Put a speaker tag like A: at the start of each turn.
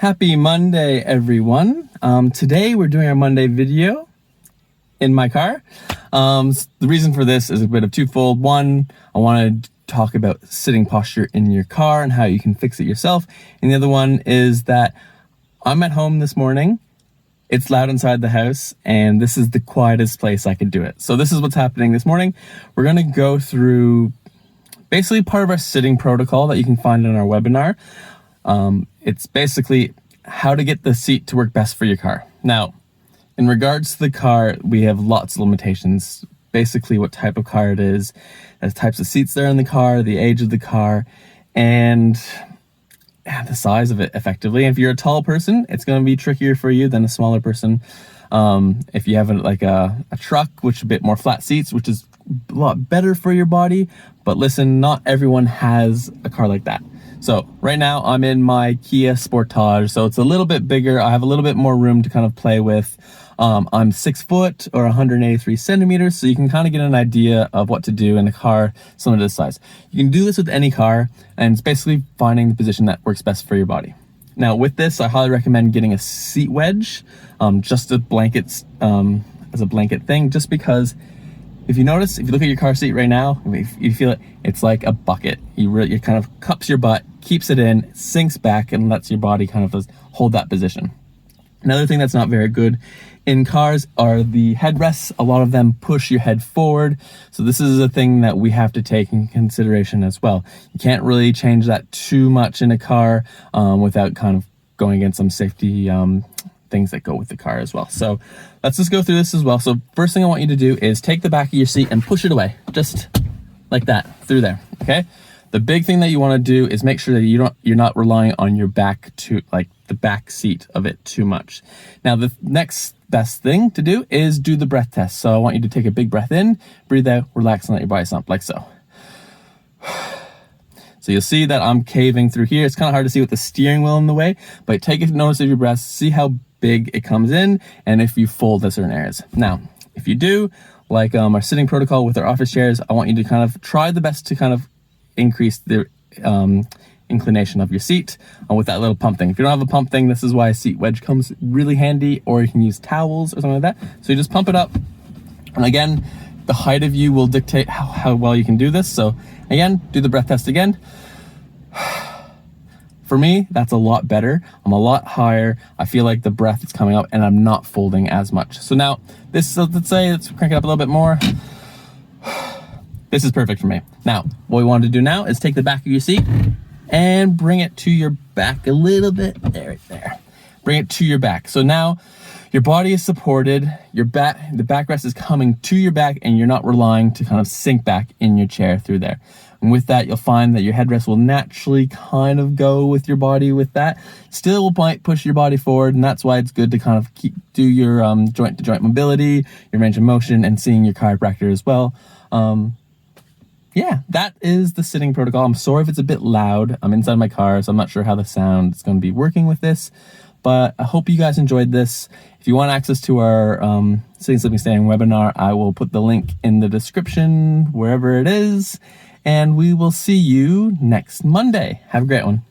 A: Happy Monday, everyone. Today we're doing our Monday video in my car. The reason for this is a bit of twofold. One, I want to talk about sitting posture in your car and how you can fix it yourself. And the other one is that I'm at home this morning. It's loud inside the house, and this is the quietest place I could do it. So this is what's happening this morning. We're going to go through basically part of our sitting protocol that you can find in our webinar. It's basically how to get the seat to work best for your car. Now, in regards to the car, we have lots of limitations. Basically what type of car it is, the types of seats there in the car, the age of the car, and the size of it effectively. If you're a tall person, it's going to be trickier for you than a smaller person. If you have a truck, which is a bit more flat seats, which is a lot better for your body. But listen, not everyone has a car like that. So right now I'm in my Kia Sportage, so it's a little bit bigger. I have a little bit more room to kind of play with. I'm 6 foot or 183 centimeters, so you can kind of get an idea of what to do in a car similar to this size. You can do this with any car, and it's basically finding the position that works best for your body. Now with this, I highly recommend getting a seat wedge, just a blanket, as a blanket thing, just because if you notice, if you look at your car seat right now, if you feel it, it's like a bucket. It kind of cups your butt, keeps it in, sinks back, and lets your body kind of hold that position. Another thing that's not very good in cars are the headrests. A lot of them push your head forward. So this is a thing that we have to take in consideration as well. You can't really change that too much in a car without kind of going against some safety things that go with the car as well. So let's just go through this as well. So first thing I want you to do is take the back of your seat and push it away, just like that, through there, okay? The big thing that you want to do is make sure that you're not relying on your back to the back seat of it too much. Now the next best thing to do is do the breath test. So I want you to take a big breath in, breathe out, relax, and let your body slump like so. So you'll see that I'm caving through here. It's kind of hard to see with the steering wheel in the way, but take a notice of your breath, see how big it comes in, and if you fold to certain areas. Now, if you do, like our sitting protocol with our office chairs, I want you to kind of try the best to kind of increase the inclination of your seat with that little pump thing. If you don't have a pump thing, this is why a seat wedge comes really handy, or you can use towels or something like that. So you just pump it up, and again, the height of you will dictate how well you can do this. So again, do the breath test again. For me, that's a lot better. I'm a lot higher. I feel like the breath is coming up and I'm not folding as much. So now this, let's crank it up a little bit more. This is perfect for me. Now, what we want to do now is take the back of your seat and bring it to your back a little bit. There, right there. Bring it to your back. So now your body is supported, the backrest is coming to your back, and you're not relying to kind of sink back in your chair through there. And with that, you'll find that your headrest will naturally kind of go with your body with that. Still might push your body forward, and that's why it's good to kind of do your joint-to-joint mobility, your range of motion, and seeing your chiropractor as well. Yeah, that is the sitting protocol. I'm sorry if it's a bit loud. I'm inside my car, so I'm not sure how the sound is going to be working with this, but I hope you guys enjoyed this. If you want access to our Sitting, Sleeping, Standing webinar, I will put the link in the description, wherever it is, and we will see you next Monday. Have a great one.